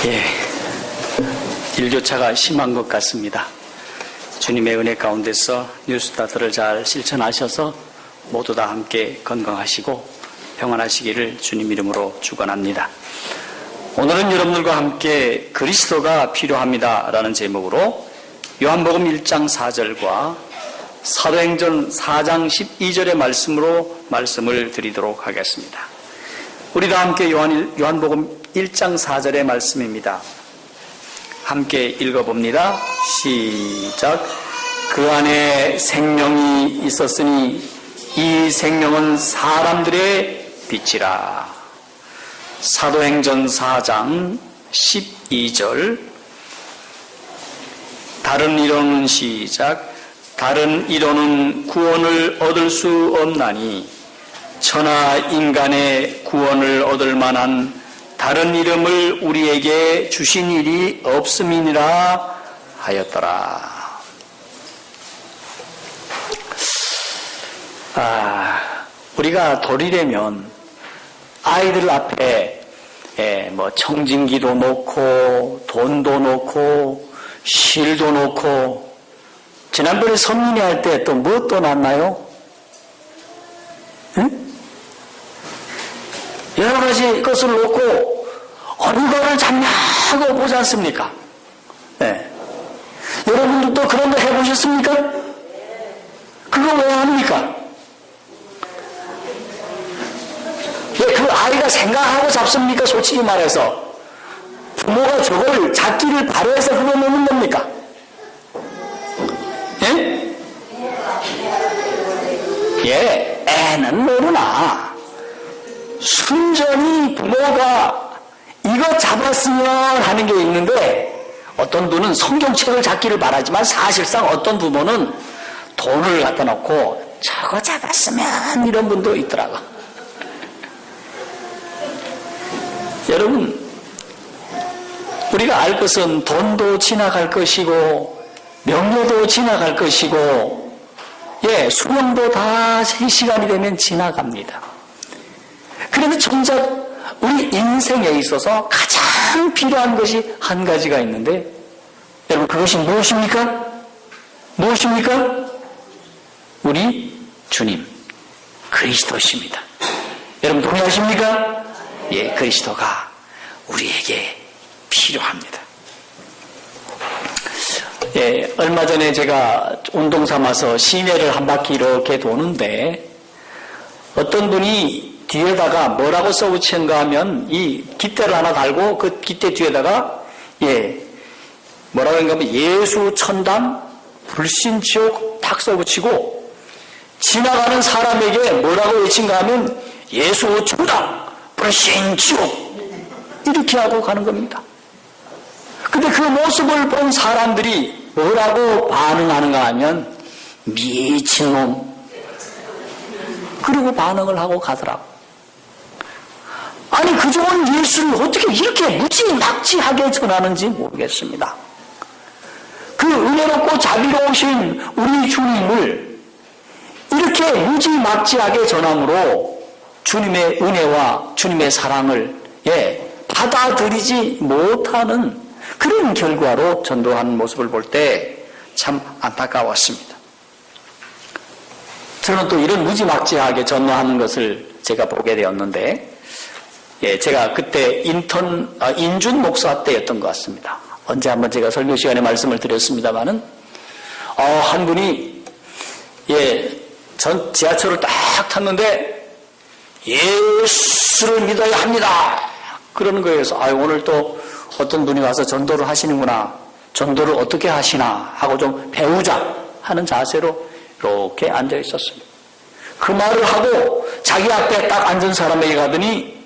예, 일교차가 심한 것 같습니다. 주님의 은혜 가운데서 뉴스타트를 잘 실천하셔서 모두 다 함께 건강하시고 평안하시기를 주님 이름으로 축원합니다. 오늘은 여러분들과 함께 그리스도가 필요합니다 라는 제목으로 요한복음 1장 4절과 사도행전 4장 12절의 말씀으로 말씀을 드리도록 하겠습니다. 우리 다 함께 요한복음 1장 4절의 말씀입니다. 함께 읽어봅니다. 시작. 그 안에 생명이 있었으니 이 생명은 사람들의 빛이라. 사도행전 4장 12절. 다른 이론은 시작. 다른 이론은 구원을 얻을 수 없나니 천하 인간의 구원을 얻을 만한 다른 이름을 우리에게 주신 일이 없음이니라 하였더라. 우리가 돌이려면 아이들 앞에 청진기도 놓고 돈도 놓고 실도 놓고, 지난번에 선민회 할 때 또 무엇도 놨나요? 응? 여러 가지 것을 놓고 어느 거를 잡냐고 보지 않습니까? 네. 여러분들도 그런 거 해보셨습니까? 그거 왜 합니까? 왜 그 아이가 생각하고 잡습니까? 솔직히 말해서 부모가 저걸 잡기를 바라해서 그거 놓는 겁니까? 예? 예, 애는 모르나 순전히 부모가 이거 잡았으면 하는 게 있는데, 어떤 분은 성경책을 잡기를 바라지만 사실상 어떤 부모는 돈을 갖다 놓고 저거 잡았으면 이런 분도 있더라고. 여러분, 우리가 알 것은 돈도 지나갈 것이고 명예도 지나갈 것이고, 예, 수명도 다 시간이 되면 지나갑니다. 그런데 정작 우리 인생에 있어서 가장 필요한 것이 한 가지가 있는데, 여러분, 그것이 무엇입니까? 무엇입니까? 우리 주님 그리스도십니다. 여러분 동의하십니까? 예, 그리스도가 우리에게 필요합니다. 예, 얼마 전에 제가 운동 삼아서 시내를 한 바퀴 이렇게 도는데, 어떤 분이 뒤에다가 뭐라고 써붙였는가 하면, 이 깃대를 하나 달고 그 깃대 뒤에다가 뭐라고 했는가 하면 예수 천당 불신지옥 딱 써붙이고, 지나가는 사람에게 뭐라고 외친가 하면 예수 천당 불신지옥 이렇게 하고 가는 겁니다. 근데 그 모습을 본 사람들이 뭐라고 반응하는가 하면 미친놈, 그리고 반응을 하고 가더라고. 아니, 그 좋은 예수를 어떻게 이렇게 무지막지하게 전하는지 모르겠습니다. 그 은혜롭고 자비로우신 우리 주님을 이렇게 무지막지하게 전함으로 주님의 은혜와 주님의 사랑을 받아들이지 못하는 그런 결과로 전도하는 모습을 볼 때 참 안타까웠습니다. 저는 또 이런 무지막지하게 전도하는 것을 제가 보게 되었는데, 제가 그때 인준 목사 때였던 것 같습니다. 언제 한번 제가 설교 시간에 말씀을 드렸습니다마는, 한 분이, 전 지하철을 딱 탔는데, 예수를 믿어야 합니다 그러는 거예요. 그래서 오늘 또 어떤 분이 와서 전도를 하시는구나, 전도를 어떻게 하시나 하고 좀 배우자 하는 자세로 이렇게 앉아 있었습니다. 그 말을 하고 자기 앞에 딱 앉은 사람에게 가더니,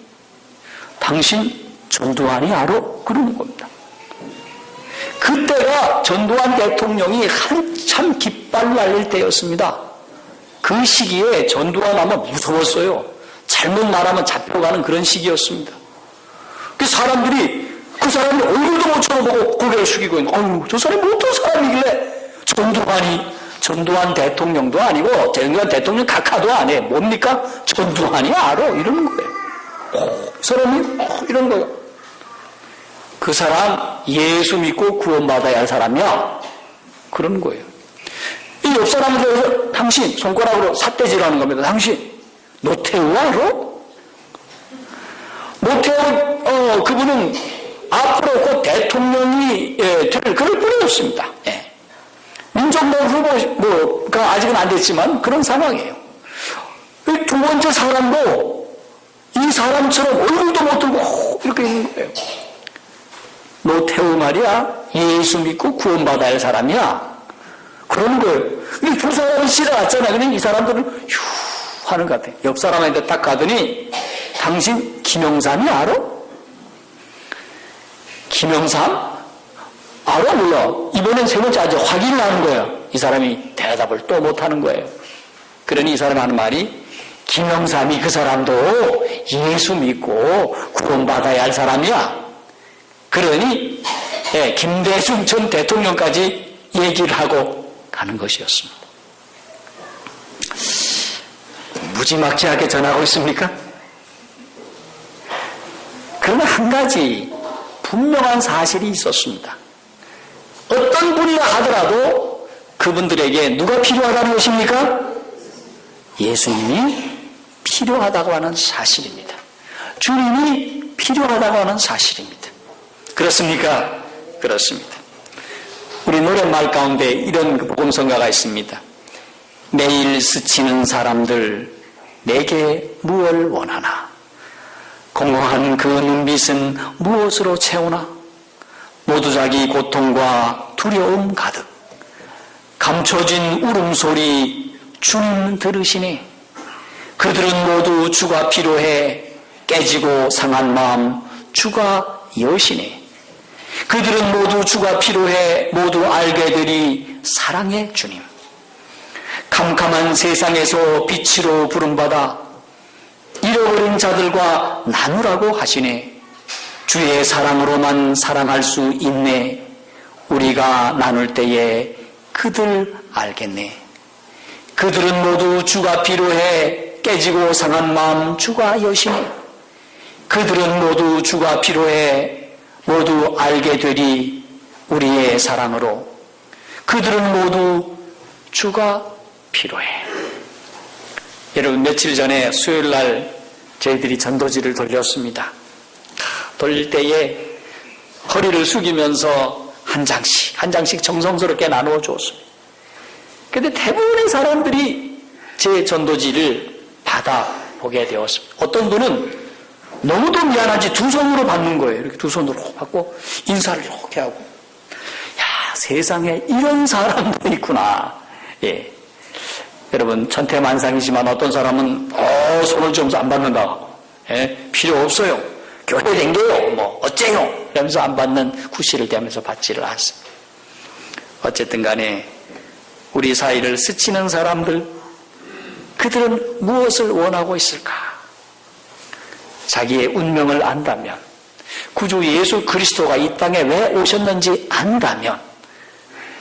당신 전두환이 알아? 그러는 겁니다. 그때가 전두환 대통령이 한참 깃발 날릴 때였습니다. 그 시기에 전두환 하면 무서웠어요. 잘못 말하면 잡혀가는 그런 시기였습니다. 그 사람들이 그 사람이 얼굴도 못 쳐다보고 고개를 숙이고 있는, 어휴, 저 사람이 어떤 사람이길래 전두환 대통령도 아니고 전두환 대통령 각하도 안 해. 뭡니까? 전두환이 알아? 이러는 거예요. 이 사람이 이런 거예요. 그 사람 예수 믿고 구원받아야 할 사람이야. 그런 거예요. 이 옆 사람에 대해서 당신 손가락으로 삿대질하는 겁니다. 당신 노태우 알아? 노태우 그분은 앞으로 곧 대통령이 될 그럴 뿐이 없습니다. 예. 민정당 후보가 아직은 안 됐지만 그런 상황이에요. 두 번째 사람도 이 사람처럼 얼굴도 못 들고 이렇게 있는 거예요. 노태우 말이야 예수 믿고 구원받아야 할 사람이야. 그런 거예요. 두 사람이 싫어왔잖아요. 그냥 이 사람들은 휴 하는 것 같아요. 옆 사람한테 딱 가더니 당신 김영삼이 알아? 김영삼? 알아? 몰라. 이번엔 세 번째 아주 확인을 하는 거예요. 이 사람이 대답을 또 못하는 거예요. 그러니 이 사람이 하는 말이 김영삼이 그 사람도 예수 믿고 구원받아야 할 사람이야. 그러니 김대중 전 대통령까지 얘기를 하고 가는 것이었습니다. 무지막지하게 전하고 있습니까? 그러나 한 가지 분명한 사실이 있었습니다. 어떤 분이라 하더라도 그분들에게 누가 필요하다는 것입니까? 예수님이 필요하다고 하는 사실입니다. 주님이 필요하다고 하는 사실입니다. 그렇습니까? 그렇습니다. 우리 노랫말 가운데 이런 복음성가가 있습니다. 매일 스치는 사람들 내게 무엇을 원하나? 공허한 그 눈빛은 무엇으로 채우나? 모두 자기 고통과 두려움 가득 감춰진 울음소리 주님 들으시네. 그들은 모두 주가 필요해 깨지고 상한 마음 주가 여시네. 그들은 모두 주가 필요해 모두 알게 되리 사랑의 주님. 캄캄한 세상에서 빛으로 부름받아 잃어버린 자들과 나누라고 하시네. 주의 사랑으로만 사랑할 수 있네. 우리가 나눌 때에 그들 알겠네. 그들은 모두 주가 필요해 깨지고 상한 마음 주가 여시네. 그들은 모두 주가 필요해 모두 알게 되리 우리의 사랑으로. 그들은 모두 주가 필요해. 여러분 며칠 전에 수요일날 저희들이 전도지를 돌렸습니다. 돌릴 때에 허리를 숙이면서 한 장씩 정성스럽게 나누어 주었습니다. 그런데 대부분의 사람들이 제 전도지를 받아보게 되었습니다. 어떤 분은 너무도 미안하지 두 손으로 받는 거예요. 이렇게 두 손으로 받고 인사를 이렇게 하고. 야, 세상에 이런 사람도 있구나. 예. 여러분 천태만상이지만 어떤 사람은 손을 좀 안 받는다. 예? 필요 없어요. 교회 댕겨요. 뭐 어째요? 이러면서 안 받는 구실을 대면서 받지를 않습니다. 어쨌든 간에 우리 사이를 스치는 사람들 그들은 무엇을 원하고 있을까? 자기의 운명을 안다면 구주 예수 그리스도가 이 땅에 왜 오셨는지 안다면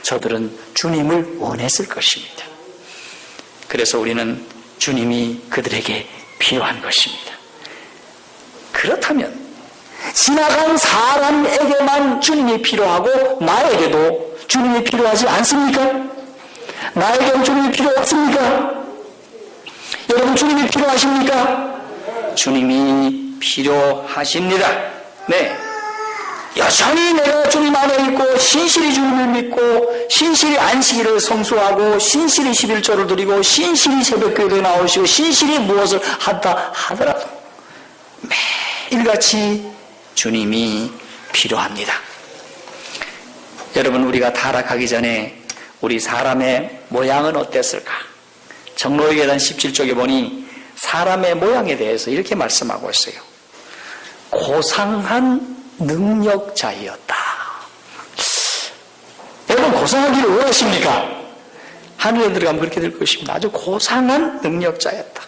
저들은 주님을 원했을 것입니다. 그래서 우리는 주님이 그들에게 필요한 것입니다. 그렇다면 지나간 사람에게만 주님이 필요하고 나에게도 주님이 필요하지 않습니까? 나에게는 주님이 필요 없습니까? 여러분 주님이 필요하십니까? 주님이 필요하십니다. 네. 여전히 내가 주님 안에 있고 신실히 주님을 믿고 신실히 안식일을 성수하고 신실히 11조를 드리고 신실히 새벽교회에 나오시고 신실히 무엇을 한다 하더라도 매일같이 주님이 필요합니다. 여러분 우리가 타락하기 전에 우리 사람의 모양은 어땠을까? 정로의계단 17쪽에 보니 사람의 모양에 대해서 이렇게 말씀하고 있어요. 고상한 능력자이었다. 여러분 고상하기를 원하십니까? 하늘에 들어가면 그렇게 될 것입니다. 아주 고상한 능력자였다.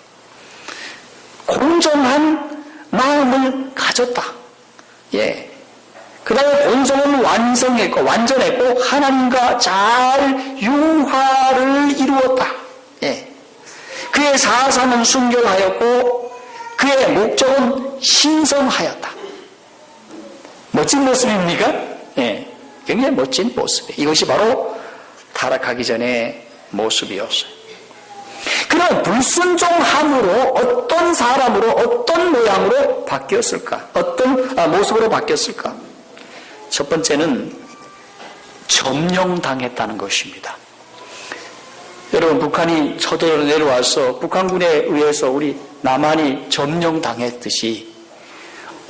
공정한 마음을 가졌다. 예. 그 다음에 본성은 완전했고 하나님과 잘 융화를 이루었다. 예. 그의 사상은 순결하였고 그의 목적은 신성하였다. 멋진 모습입니까? 예, 굉장히 멋진 모습이에요. 이것이 바로 타락하기 전의 모습이었어요. 그럼 불순종함으로 어떤 사람으로 어떤 모양으로 바뀌었을까? 어떤 모습으로 바뀌었을까? 첫 번째는 점령당했다는 것입니다. 여러분, 북한이 쳐들어 내려와서 북한군에 의해서 우리 남한이 점령당했듯이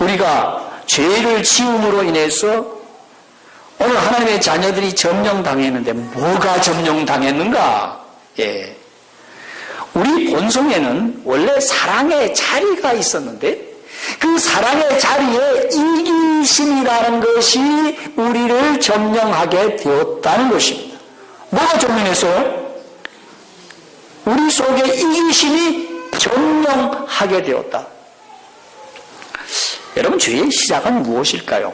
우리가 죄를 지음으로 인해서 오늘 하나님의 자녀들이 점령당했는데 뭐가 점령당했는가? 예. 우리 본성에는 원래 사랑의 자리가 있었는데 그 사랑의 자리에 이기심이라는 것이 우리를 점령하게 되었다는 것입니다. 뭐가 점령했어요? 우리 속에 이기심이 점령하게 되었다. 여러분, 죄의 시작은 무엇일까요?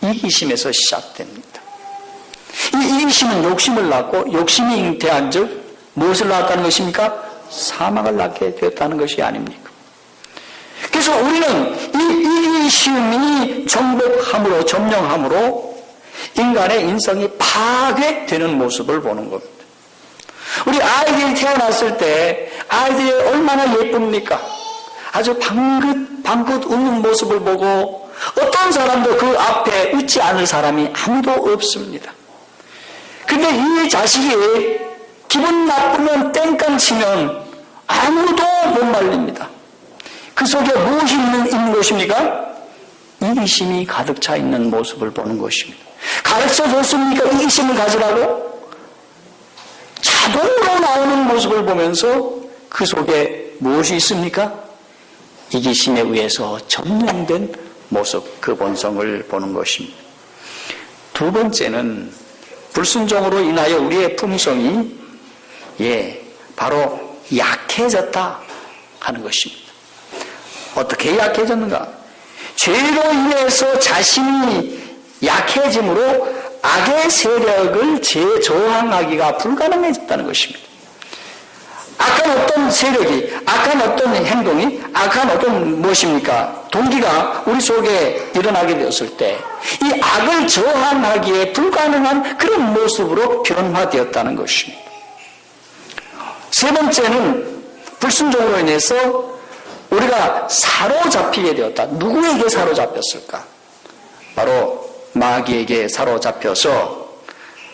이기심에서 시작됩니다. 이 이기심은 욕심을 낳고 욕심이 잉태한 즉 무엇을 낳았다는 것입니까? 사망을 낳게 되었다는 것이 아닙니까? 그래서 우리는 이 이기심이 정복함으로 점령함으로 인간의 인성이 파괴되는 모습을 보는 겁니다. 우리 아이들이 태어났을 때 아이들이 얼마나 예쁩니까? 아주 방긋 웃는 모습을 보고 어떤 사람도 그 앞에 웃지 않을 사람이 아무도 없습니다. 근데 이 자식이 기분 나쁘면 땡깡 치면 아무도 못 말립니다. 그 속에 무엇이 있는 것입니까? 이기심이 가득 차 있는 모습을 보는 것입니다. 가르쳐 줬습니까? 이기심을 가지라고? 자동으로 나오는 모습을 보면서 그 속에 무엇이 있습니까? 이기심에 의해서 점령된 모습, 그 본성을 보는 것입니다. 두 번째는 불순종으로 인하여 우리의 품성이 바로 약해졌다 하는 것입니다. 어떻게 약해졌는가? 죄로 인해서 자신이 약해짐으로 악의 세력을 저항하기가 불가능해졌다는 것입니다. 악한 어떤 세력이, 악한 어떤 행동이, 악한 어떤 무엇입니까? 동기가 우리 속에 일어나게 되었을 때 이 악을 저항하기에 불가능한 그런 모습으로 변화되었다는 것입니다. 세 번째는 불순종으로 인해서 우리가 사로잡히게 되었다. 누구에게 사로잡혔을까? 바로 마귀에게 사로잡혀서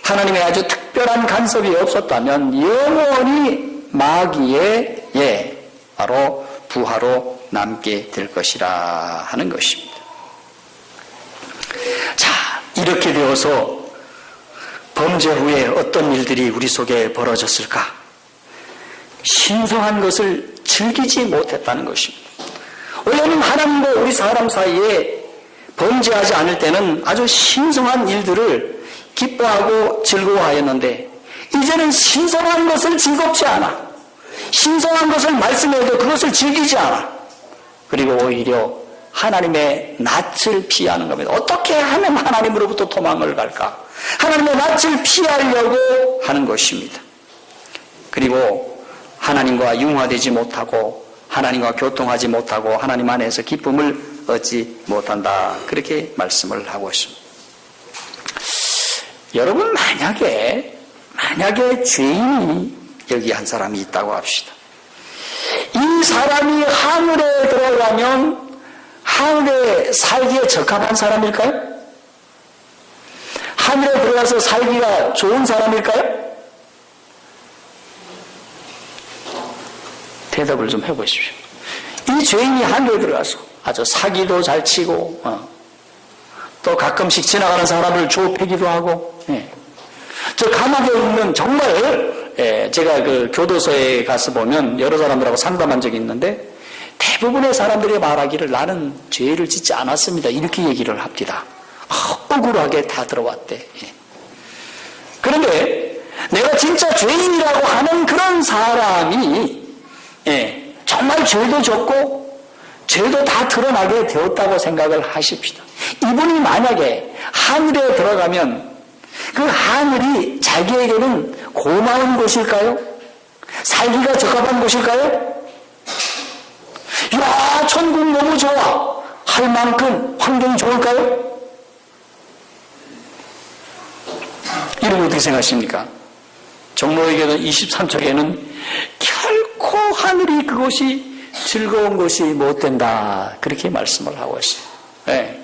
하나님의 아주 특별한 간섭이 없었다면 영원히 마귀의 바로 부하로 남게 될 것이라 하는 것입니다. 자, 이렇게 되어서 범죄 후에 어떤 일들이 우리 속에 벌어졌을까? 신성한 것을 즐기지 못했다는 것입니다. 원래는 하나님과 우리 사람 사이에 범죄하지 않을 때는 아주 신성한 일들을 기뻐하고 즐거워하였는데 이제는 신성한 것을 즐겁지 않아. 신성한 것을 말씀해도 그것을 즐기지 않아. 그리고 오히려 하나님의 낯을 피하는 겁니다. 어떻게 하면 하나님으로부터 도망을 갈까? 하나님의 낯을 피하려고 하는 것입니다. 그리고 하나님과 융화되지 못하고 하나님과 교통하지 못하고 하나님 안에서 기쁨을 얻지 못한다. 그렇게 말씀을 하고 있습니다. 여러분, 만약에 죄인이 여기 한 사람이 있다고 합시다. 이 사람이 하늘에 들어가면 하늘에 살기에 적합한 사람일까요? 하늘에 들어가서 살기가 좋은 사람일까요? 대답을 좀 해보십시오. 이 죄인이 하늘에 들어가서 아주 사기도 잘 치고 또 가끔씩 지나가는 사람을 조패기도 하고 저 감옥에 있는 정말 제가 그 교도소에 가서 보면 여러 사람들하고 상담한 적이 있는데 대부분의 사람들이 말하기를 나는 죄를 짓지 않았습니다. 이렇게 얘기를 합니다. 억울하게 다 들어왔대. 그런데 내가 진짜 죄인이라고 하는 그런 사람이 정말 죄도 졌고 죄도 다 드러나게 되었다고 생각을 하십시다. 이분이 만약에 하늘에 들어가면 그 하늘이 자기에게는 고마운 곳일까요? 살기가 적합한 곳일까요? 야, 천국 너무 좋아 할 만큼 환경이 좋을까요? 어떻게 생각하십니까? 종로에게는 23쪽에는 결코 하늘이 그곳이 즐거운 곳이 못 된다. 그렇게 말씀을 하고 있어요. 네.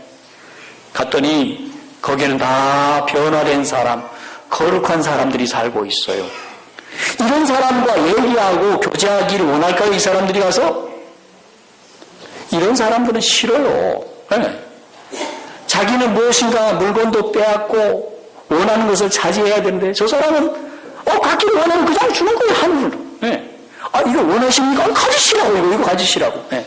갔더니 거기는 다 변화된 사람, 거룩한 사람들이 살고 있어요. 이런 사람과 얘기하고 교제하기를 원할까요? 이 사람들이 가서? 이런 사람들은 싫어요. 네. 자기는 무엇인가 물건도 빼앗고 원하는 것을 차지해야 되는데 저 사람은 갖기를 원하면 그냥 주는 거예요. 하늘로. 네. 이거 원하십니까? 가지시라고. 이거 가지시라고. 네.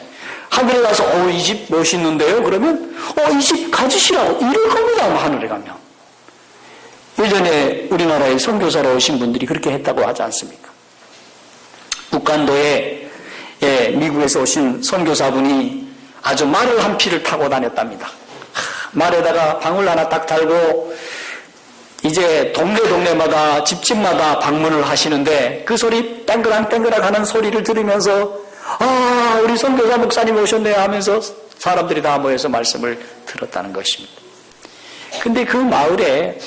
하늘에 가서 이 집 멋있는데요? 그러면 이 집 가지시라고 이럴 겁니다. 하늘에 가면. 예전에 우리나라에 선교사로 오신 분들이 그렇게 했다고 하지 않습니까? 북한도에 미국에서 오신 선교사분이 아주 말을 한 피를 타고 다녔답니다. 말에다가 방울 하나 딱 달고 이제 동네마다 집집마다 방문을 하시는데 그 소리 땡그랑 하는 소리를 들으면서 우리 선교사 목사님 오셨네요 하면서 사람들이 다 모여서 말씀을 들었다는 것입니다. 근데 그 마을에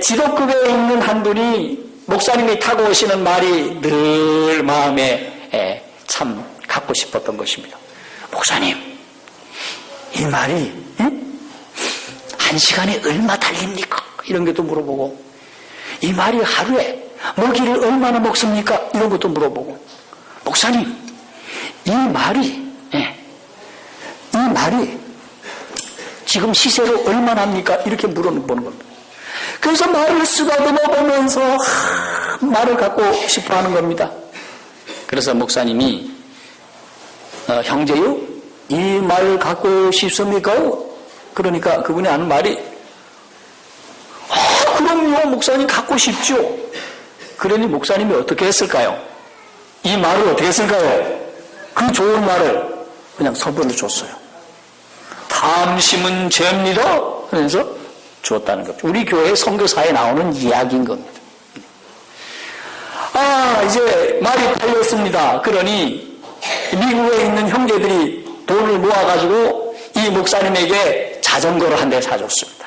지도급에 있는 한 분이 목사님이 타고 오시는 말이 늘 마음에 참 갖고 싶었던 것입니다. 목사님, 이 말이 한 시간에 얼마 달립니까? 이런 것도 물어보고, 이 말이 하루에 먹이를 얼마나 먹습니까? 이런 것도 물어보고, 목사님, 이 말이 지금 시세로 얼마나 합니까? 이렇게 물어보는 겁니다. 그래서 말을 쓰다듬어 보면서 말을 갖고 싶어 하는 겁니다. 그래서 목사님이 형제요? 이 말 갖고 싶습니까? 그러니까 그분이 하는 말이 그럼요 목사님 갖고 싶죠. 그러니 목사님이 어떻게 했을까요? 이 말을 어떻게 했을까요? 그 좋은 말을 그냥 선물로 줬어요. 탐심은 죄입니다. 그래서 주었다는 겁니다. 우리 교회 선교사에 나오는 이야기인 겁니다. 이제 말이 팔렸습니다. 그러니 미국에 있는 형제들이 돈을 모아가지고 이 목사님에게 자전거를 한 대 사줬습니다.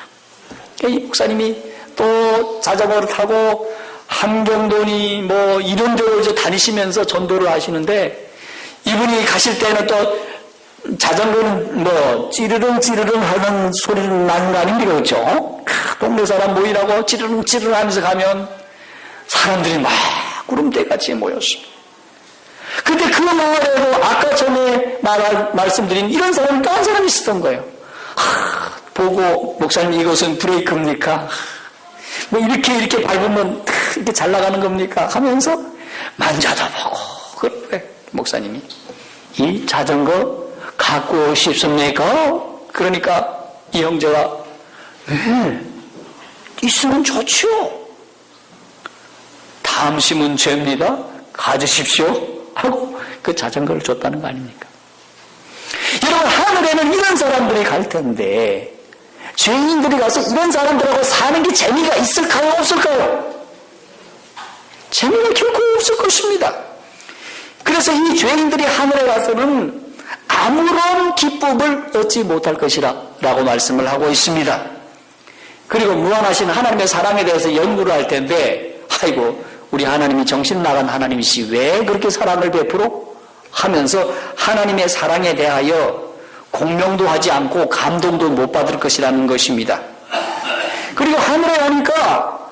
이 목사님이 또 자전거를 타고 함경도니 이런데로 이제 다니시면서 전도를 하시는데 이분이 가실 때는 또 자전거는 찌르릉 하는 소리는 나는 거 아닙니까? 그렇죠? 동네 사람 모이라고 찌르릉 하면서 가면 사람들이 막 구름대같이 모였습니다. 근데 그 마을에도 아까 전에 말씀드린 이런 사람이 또 한 사람이 있었던 거예요. 보고 목사님 이것은 브레이크입니까? 이렇게 밟으면 이렇게 잘 나가는 겁니까? 하면서 만져다 보고 그래 목사님이 이 자전거 갖고 싶습니까? 그러니까 이 형제가 있으면 좋죠. 탐심은 죄입니다. 가지십시오. 하고 그 자전거를 줬다는 거 아닙니까? 여러분 하늘에는 이런 사람들이 갈 텐데 죄인들이 가서 이런 사람들하고 사는 게 재미가 있을까요? 없을까요? 재미가 결코 없을 것입니다. 그래서 이 죄인들이 하늘에 가서는 아무런 기쁨을 얻지 못할 것이라 라고 말씀을 하고 있습니다. 그리고 무한하신 하나님의 사랑에 대해서 연구를 할 텐데 우리 하나님이 정신 나간 하나님이시 왜 그렇게 사랑을 베풀어? 하면서 하나님의 사랑에 대하여 공명도 하지 않고 감동도 못 받을 것이라는 것입니다. 그리고 하늘에 가니까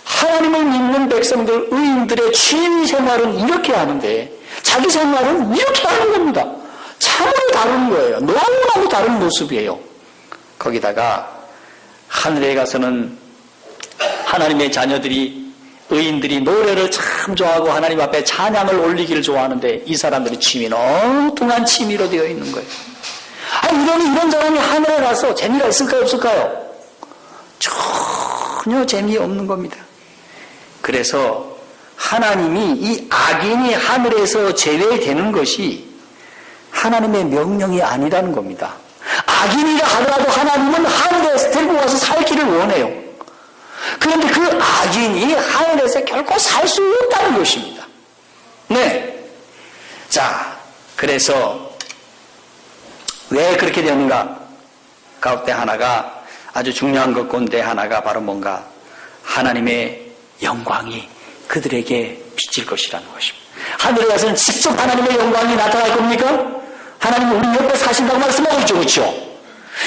하나님을 믿는 백성들, 의인들의 취미 생활은 이렇게 하는데 자기 생활은 이렇게 하는 겁니다. 참으로 다른 거예요. 너무너무 다른 모습이에요. 거기다가 하늘에 가서는 하나님의 자녀들이 의인들이 노래를 참 좋아하고 하나님 앞에 찬양을 올리기를 좋아하는데 이 사람들의 취미는 엉뚱한 취미로 되어 있는 거예요. 이런 사람이 하늘에 가서 재미가 있을까요? 없을까요? 전혀 재미없는 겁니다. 그래서 하나님이 이 악인이 하늘에서 제외되는 것이 하나님의 명령이 아니라는 겁니다. 악인이라 하더라도 하나님은 하늘에서 데리고 와서 살기를 원해요. 그런데 그 악인이 하늘에서 결코 살 수 없다는 것입니다. 네. 자, 그래서 왜 그렇게 되는가? 가운데 하나가 아주 중요한 것 가운데 하나가 바로 뭔가? 하나님의 영광이 그들에게 비칠 것이라는 것입니다. 하늘에 가서는 직접 하나님의 영광이 나타날 겁니까? 하나님은 우리 옆에 사신다고 말씀하고 있죠. 그렇죠?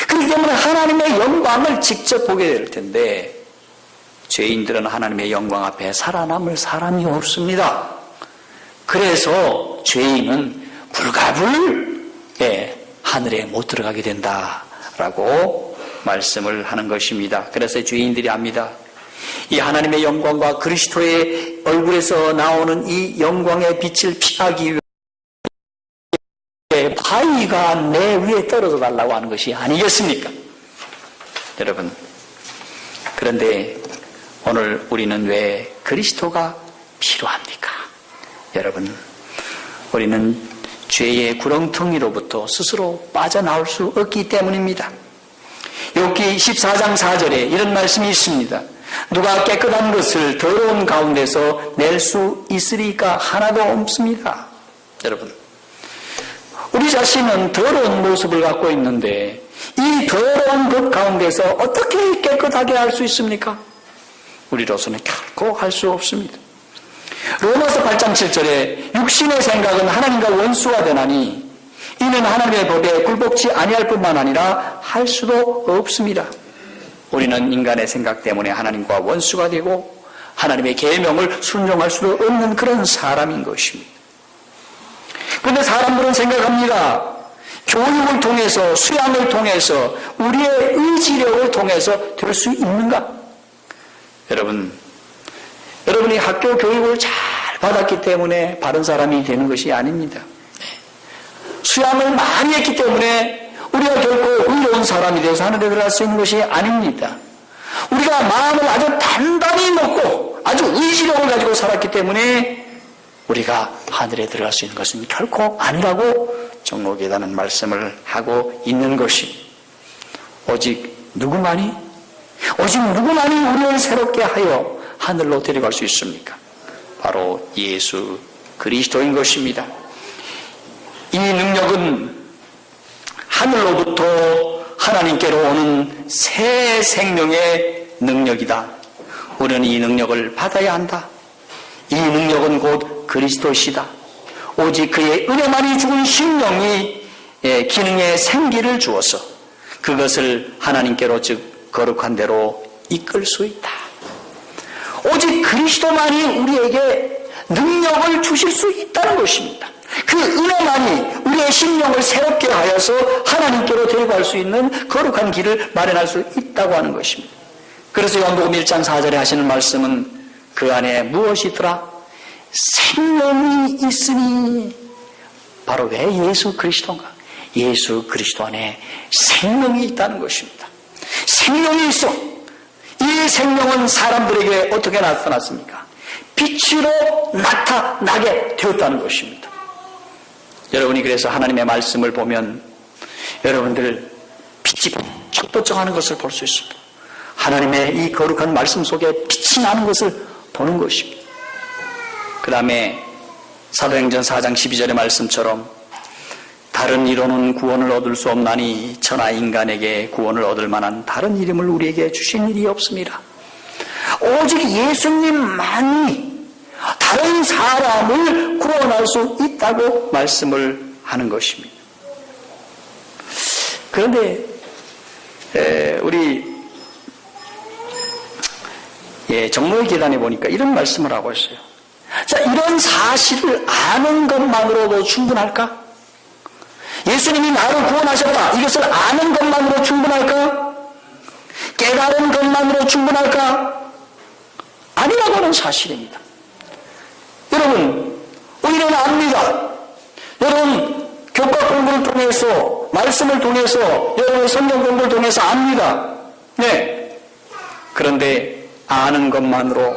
그렇기 때문에 하나님의 영광을 직접 보게 될 텐데 죄인들은 하나님의 영광 앞에 살아남을 사람이 없습니다. 그래서 죄인은 불가불 하늘에 못 들어가게 된다라고 말씀을 하는 것입니다. 그래서 죄인들이 압니다. 이 하나님의 영광과 그리스도의 얼굴에서 나오는 이 영광의 빛을 피하기 위해 바위가 내 위에 떨어져 달라고 하는 것이 아니겠습니까? 여러분, 그런데 오늘 우리는 왜 그리스도가 필요합니까? 여러분, 우리는 죄의 구렁텅이로부터 스스로 빠져나올 수 없기 때문입니다. 욥기 14장 4절에 이런 말씀이 있습니다. 누가 깨끗한 것을 더러운 가운데서 낼 수 있으리까 하나도 없습니다. 여러분, 우리 자신은 더러운 모습을 갖고 있는데 이 더러운 것 가운데서 어떻게 깨끗하게 할 수 있습니까? 우리로서는 결코 할 수 없습니다. 로마서 8장 7절에 육신의 생각은 하나님과 원수가 되나니 이는 하나님의 법에 굴복지 아니할 뿐만 아니라 할 수도 없습니다. 우리는 인간의 생각 때문에 하나님과 원수가 되고 하나님의 계명을 순종할 수도 없는 그런 사람인 것입니다. 그런데 사람들은 생각합니다. 교육을 통해서, 수양을 통해서, 우리의 의지력을 통해서 될 수 있는가? 여러분이 학교 교육을 잘 받았기 때문에 바른 사람이 되는 것이 아닙니다. 수양을 많이 했기 때문에 우리가 결코 의로운 사람이 되어서 하늘에 들어갈 수 있는 것이 아닙니다. 우리가 마음을 아주 단단히 먹고 아주 의지력을 가지고 살았기 때문에 우리가 하늘에 들어갈 수 있는 것은 결코 아니라고 정록이라는 말씀을 하고 있는 것이 오직 누구만이 우리를 새롭게 하여 하늘로 데려갈 수 있습니까? 바로 예수 그리스도인 것입니다. 이 능력은 하늘로부터 하나님께로 오는 새 생명의 능력이다. 우리는 이 능력을 받아야 한다. 이 능력은 곧 그리스도시다. 오직 그의 은혜만이 죽은 심령이 기능에 생기를 주어서 그것을 하나님께로 즉 거룩한 대로 이끌 수 있다. 오직 그리스도만이 우리에게 능력을 주실 수 있다는 것입니다. 그 은혜만이 우리의 심령을 새롭게 하여서 하나님께로 데려갈 수 있는 거룩한 길을 마련할 수 있다고 하는 것입니다. 그래서 요한복음 1장 4절에 하시는 말씀은 그 안에 무엇이 있더라? 생명이 있으니. 바로 왜 예수 그리스도인가? 예수 그리스도 안에 생명이 있다는 것입니다. 생명이 있어. 이 생명은 사람들에게 어떻게 나타났습니까? 빛으로 나타나게 되었다는 것입니다. 여러분이 그래서 하나님의 말씀을 보면 여러분들 빛이 번쩍번쩍하는 것을 볼 수 있습니다. 하나님의 이 거룩한 말씀 속에 빛이 나는 것을 보는 것입니다. 그 다음에 사도행전 4장 12절의 말씀처럼 다른 이로는 구원을 얻을 수 없나니 천하 인간에게 구원을 얻을 만한 다른 이름을 우리에게 주신 일이 없습니다. 오직 예수님만이 다른 사람을 구원할 수 있다고 말씀을 하는 것입니다. 그런데 우리 정로의 계단에 보니까 이런 말씀을 하고 있어요. 자, 이런 사실을 아는 것만으로도 충분할까? 예수님이 나를 구원하셨다. 이것을 아는 것만으로 충분할까? 깨달은 것만으로 충분할까? 아니라고 하는 사실입니다. 여러분, 우리는 압니다. 여러분, 교과 공부를 통해서, 말씀을 통해서, 여러분의 성경 공부를 통해서 압니다. 네. 그런데 아는 것만으로,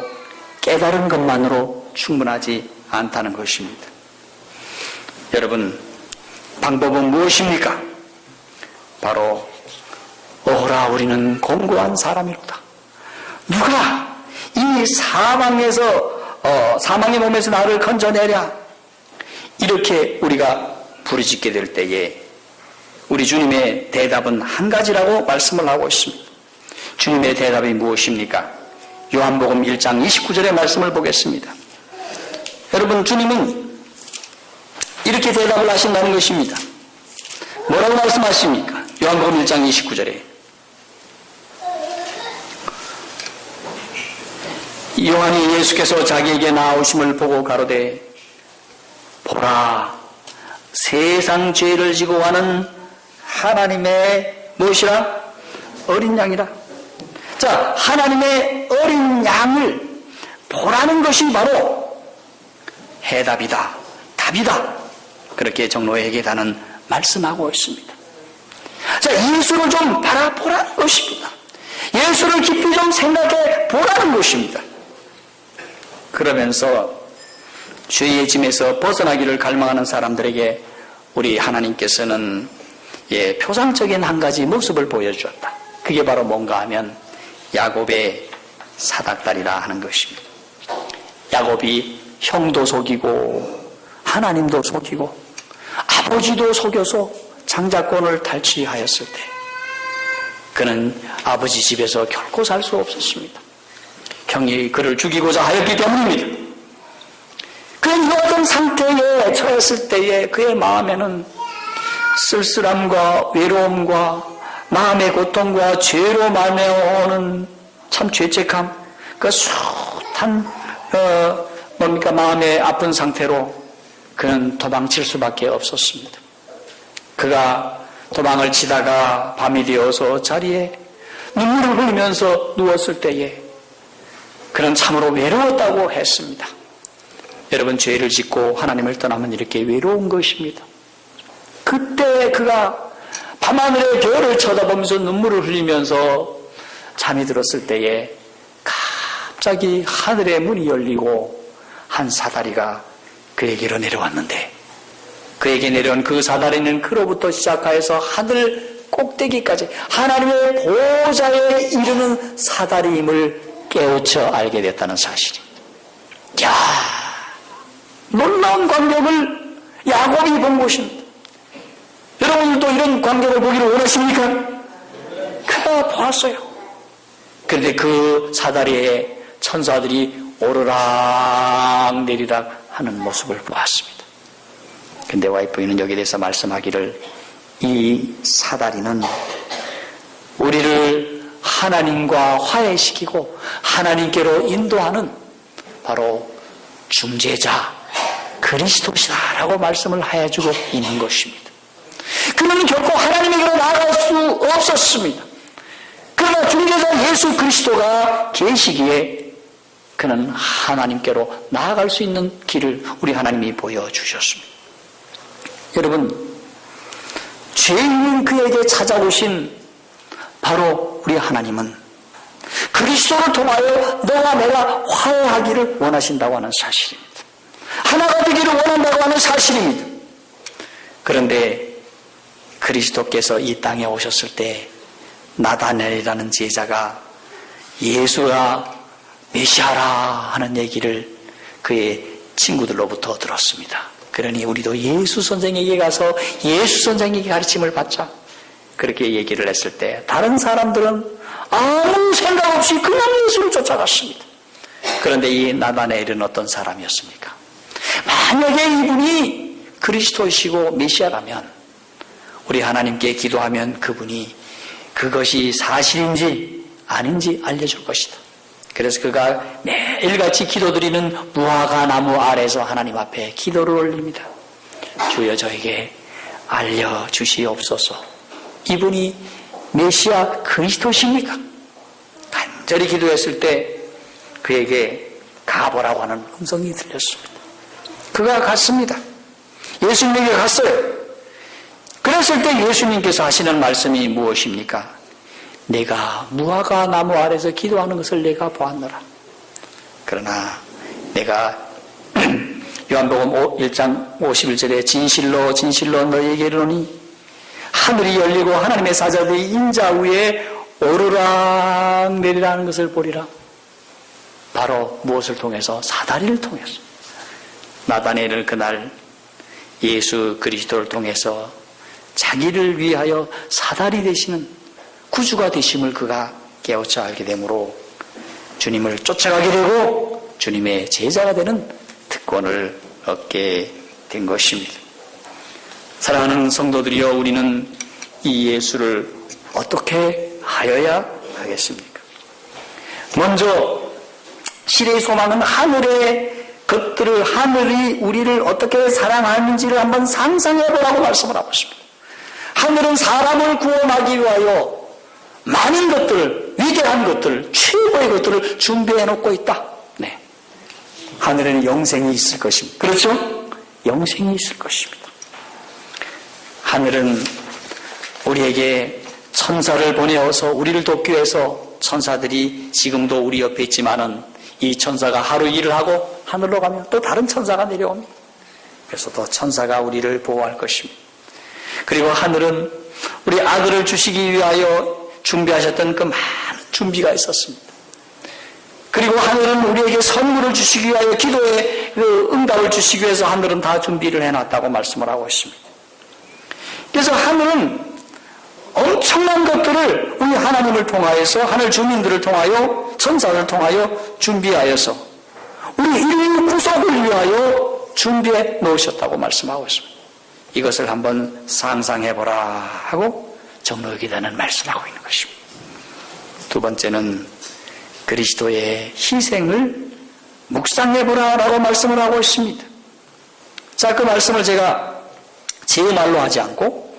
깨달은 것만으로 충분하지 않다는 것입니다. 여러분, 방법은 무엇입니까? 바로 오라 우리는 공고한 사람이로다. 누가 이 사망의 몸에서 나를 건져내랴. 이렇게 우리가 부르짖게 될 때에 우리 주님의 대답은 한 가지라고 말씀을 하고 있습니다. 주님의 대답이 무엇입니까? 요한복음 1장 29절의 말씀을 보겠습니다. 여러분, 주님은 이렇게 대답을 하신다는 것입니다. 뭐라고 말씀하십니까? 요한복음 1장 29절에 요한이 예수께서 자기에게 나오심을 보고 가로되 보라, 세상 죄를 지고 가는 하나님의 무엇이라? 어린 양이라. 자, 하나님의 어린 양을 보라는 것이 바로 해답이다, 답이다. 그렇게 정로회계단은 말씀하고 있습니다. 자, 예수를 좀 바라보라는 것입니다. 예수를 깊이 좀 생각해 보라는 것입니다. 그러면서 죄의 짐에서 벗어나기를 갈망하는 사람들에게 우리 하나님께서는 표상적인 한 가지 모습을 보여주었다. 그게 바로 뭔가 하면 야곱의 사닥다리라 하는 것입니다. 야곱이 형도 속이고 하나님도 속이고 아버지도 속여서 장자권을 탈취하였을 때 그는 아버지 집에서 결코 살 수 없었습니다. 형이 그를 죽이고자 하였기 때문입니다. 그는 이런 상태에 처했을 때에 그의 마음에는 쓸쓸함과 외로움과 마음의 고통과 죄로 말미암아 참 죄책함, 그 숱한 마음의 아픈 상태로 그는 도망칠 수밖에 없었습니다. 그가 도망을 치다가 밤이 되어서 자리에 눈물을 흘리면서 누웠을 때에 그는 참으로 외로웠다고 했습니다. 여러분, 죄를 짓고 하나님을 떠나면 이렇게 외로운 것입니다. 그때 그가 밤하늘의 별을 쳐다보면서 눈물을 흘리면서 잠이 들었을 때에 갑자기 하늘의 문이 열리고 한 사다리가 그에게로 내려왔는데 그에게 내려온 그 사다리는 그로부터 시작하여서 하늘 꼭대기까지 하나님의 보좌에 이르는 사다리임을 깨우쳐 알게 됐다는 사실입니다. 이야, 놀라운 광경을 야곱이 본 것입니다. 여러분들도 이런 광경을 보기를 원하십니까? 그가 보았어요. 그런데 그 사다리에 천사들이 오르락 내리락 하는 모습을 보았습니다. 그런데 와이프는 여기에 대해서 말씀하기를 이 사다리는 우리를 하나님과 화해시키고 하나님께로 인도하는 바로 중재자 그리스도시다라고 말씀을 해주고 있는 것입니다. 그는 결코 하나님에게로 나아갈 수 없었습니다. 그러나 중재자 예수 그리스도가 계시기에 그는 하나님께로 나아갈 수 있는 길을 우리 하나님이 보여주셨습니다. 여러분, 죄인인 그에게 찾아오신 바로 우리 하나님은 그리스도를 통하여 너와 내가 화해하기를 원하신다고 하는 사실입니다. 하나가 되기를 원한다고 하는 사실입니다. 그런데 그리스도께서 이 땅에 오셨을 때 나다나엘이라는 제자가 예수가 메시아라 하는 얘기를 그의 친구들로부터 들었습니다. 그러니 우리도 예수 선생에게 가서 예수 선생에게 가르침을 받자, 그렇게 얘기를 했을 때 다른 사람들은 아무 생각 없이 그냥 예수를 쫓아갔습니다. 그런데 이 나다나엘은 어떤 사람이었습니까? 만약에 이분이 그리스도이시고 메시아라면 우리 하나님께 기도하면 그분이 그것이 사실인지 아닌지 알려줄 것이다. 그래서 그가 매일같이 기도드리는 무화과 나무 아래서 하나님 앞에 기도를 올립니다. 주여, 저에게 알려주시옵소서. 이분이 메시아 그리스도십니까? 간절히 기도했을 때 그에게 가보라고 하는 음성이 들렸습니다. 그가 갔습니다. 예수님에게 갔어요. 그랬을 때 예수님께서 하시는 말씀이 무엇입니까? 내가 무화과 나무 아래서 기도하는 것을 내가 보았노라. 그러나 내가 요한복음 1장 51절에 진실로 진실로 너희에게 이르노니 하늘이 열리고 하나님의 사자들이 인자 위에 오르락 내리라는 것을 보리라. 바로 무엇을 통해서? 사다리를 통해서. 나다나엘은 그날 예수 그리스도를 통해서 자기를 위하여 사다리 되시는 구주가 되심을 그가 깨우쳐 알게 되므로 주님을 쫓아가게 되고 주님의 제자가 되는 특권을 얻게 된 것입니다. 사랑하는 성도들이여, 우리는 이 예수를 어떻게 하여야 하겠습니까? 먼저 실의 소망은 하늘의 것들을, 하늘이 우리를 어떻게 사랑하는지를 한번 상상해보라고 말씀을 하고 있습니다. 하늘은 사람을 구원하기 위하여 많은 것들, 위대한 것들, 최고의 것들을 준비해 놓고 있다. 네. 하늘에는 영생이 있을 것입니다. 그렇죠? 영생이 있을 것입니다. 하늘은 우리에게 천사를 보내어서 우리를 돕기 위해서, 천사들이 지금도 우리 옆에 있지만은 이 천사가 하루 일을 하고 하늘로 가면 또 다른 천사가 내려옵니다. 그래서 또 천사가 우리를 보호할 것입니다. 그리고 하늘은 우리 아들을 주시기 위하여 준비하셨던 그 많은 준비가 있었습니다. 그리고 하늘은 우리에게 선물을 주시기 위하여, 기도의 그 응답을 주시기 위해서 하늘은 다 준비를 해놨다고 말씀을 하고 있습니다. 그래서 하늘은 엄청난 것들을 우리 하나님을 통하여서, 하늘 주민들을 통하여, 천사를 통하여 준비하여서 우리 인류 구속을 위하여 준비해 놓으셨다고 말씀하고 있습니다. 이것을 한번 상상해보라 하고 정로기다는 말씀하고 있는 것입니다. 두 번째는 그리스도의 희생을 묵상해보라 라고 말씀을 하고 있습니다. 자, 그 말씀을 제가 제 말로 하지 않고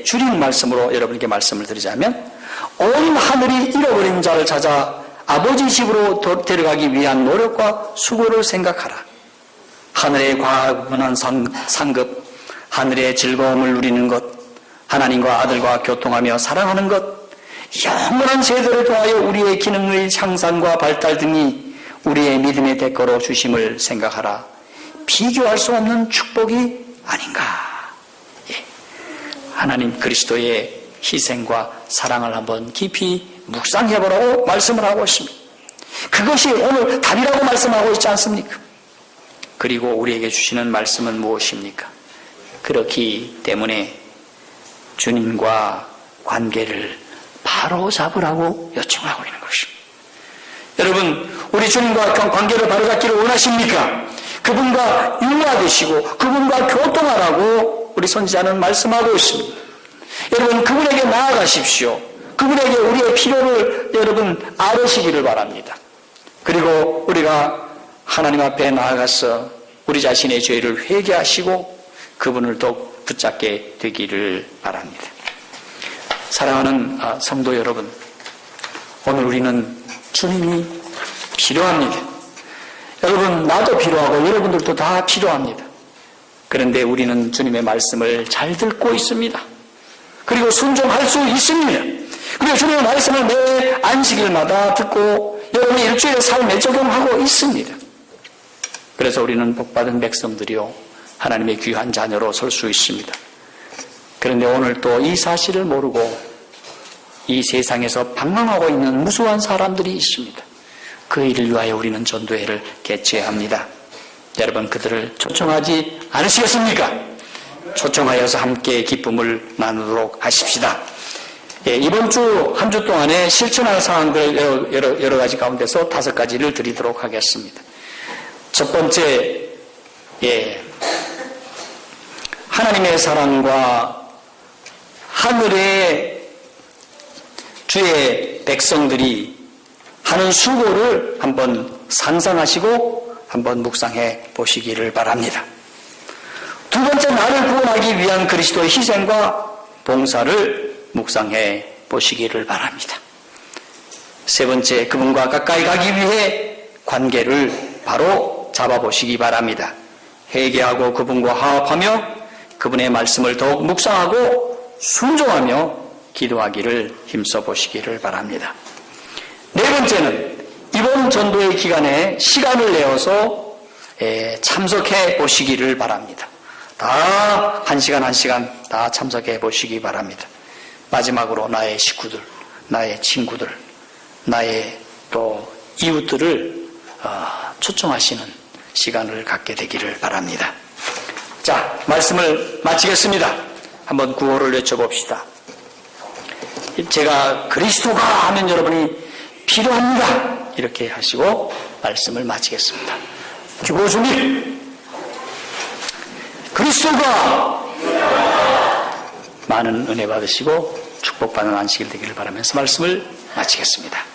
줄인 말씀으로 여러분께 말씀을 드리자면, 온 하늘이 잃어버린 자를 찾아 아버지 집으로 데려가기 위한 노력과 수고를 생각하라. 하늘의 과분한 상급, 하늘의 즐거움을 누리는 것, 하나님과 아들과 교통하며 사랑하는 것, 영원한 세대를 통하여 우리의 기능의 향상과 발달 등이 우리의 믿음의 대가로 주심을 생각하라. 비교할 수 없는 축복이 아닌가. 하나님 그리스도의 희생과 사랑을 한번 깊이 묵상해보라고 말씀을 하고 있습니다. 그것이 오늘 답이라고 말씀하고 있지 않습니까? 그리고 우리에게 주시는 말씀은 무엇입니까? 그렇기 때문에 주님과 관계를 바로 잡으라고 요청하고 있는 것입니다. 여러분, 우리 주님과 관계를 바로 잡기를 원하십니까? 그분과 융화되시고 그분과 교통하라고 우리 선지자는 말씀하고 있습니다. 여러분, 그분에게 나아가십시오. 그분에게 우리의 필요를 여러분 아뢰시기를 바랍니다. 그리고 우리가 하나님 앞에 나아가서 우리 자신의 죄를 회개하시고 그분을 더욱 붙잡게 되기를 바랍니다. 사랑하는 성도 여러분, 오늘 우리는 주님이 필요합니다. 여러분, 나도 필요하고 여러분들도 다 필요합니다. 그런데 우리는 주님의 말씀을 잘 듣고 있습니다. 그리고 순종할 수 있습니다. 그리고 주님의 말씀을 매 안식일마다 듣고 여러분의 일주일의 삶에 적용하고 있습니다. 그래서 우리는 복받은 백성들이요, 하나님의 귀한 자녀로 설 수 있습니다. 그런데 오늘 또 이 사실을 모르고 이 세상에서 방황하고 있는 무수한 사람들이 있습니다. 그 일을 위하여 우리는 전도회를 개최해야 합니다. 여러분, 그들을 초청하지 않으시겠습니까? 초청하여서 함께 기쁨을 나누도록 하십시다. 이번 주 한 주 동안에 실천할 사항들 여러 가지 가운데서 5가지를 드리도록 하겠습니다. 첫 번째, 하나님의 사랑과 하늘의 주의 백성들이 하는 수고를 한번 상상하시고 한번 묵상해 보시기를 바랍니다. 두 번째, 나를 구원하기 위한 그리스도의 희생과 봉사를 묵상해 보시기를 바랍니다. 세 번째, 그분과 가까이 가기 위해 관계를 바로 잡아보시기 바랍니다. 회개하고 그분과 화합하며 그분의 말씀을 더욱 묵상하고 순종하며 기도하기를 힘써 보시기를 바랍니다. 네 번째는 이번 전도의 기간에 시간을 내어서 참석해 보시기를 바랍니다. 다 1시간 1시간 다 참석해 보시기 바랍니다. 마지막으로 나의 식구들, 나의 친구들, 나의 또 이웃들을 초청하시는 시간을 갖게 되기를 바랍니다. 자, 말씀을 마치겠습니다. 한번 구호를 외쳐봅시다. 제가 그리스도가 하면 여러분이 필요합니다. 이렇게 하시고 말씀을 마치겠습니다. 규보 주님, 그리스도가 많은 은혜 받으시고 축복받는 안식일 되기를 바라면서 말씀을 마치겠습니다.